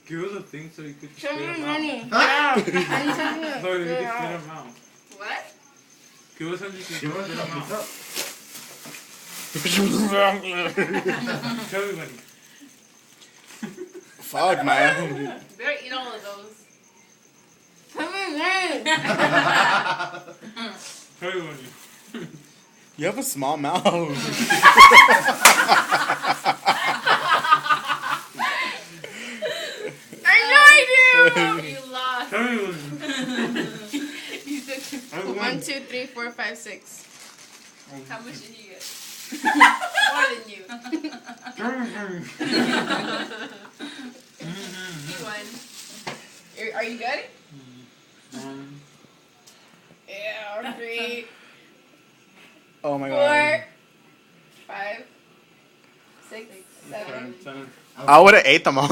Give us a thing so you could Show spit me them money. out. Yeah. I need something. So you could Yeah. spit them out. What? Give us something you can Give us spit them a out. cup. Show everybody. Fuck, man. Better eat all of those. Show me money. Show everybody. You have a small mouth. I know I You lost. Show everybody. You took do. I won. 1, 2, 3, 4, 5, 6. How much did he get? More than you. You won. Are you good? Yeah, 3, Oh my 4, god. 5, 6, 7. Seven. I would have ate them all.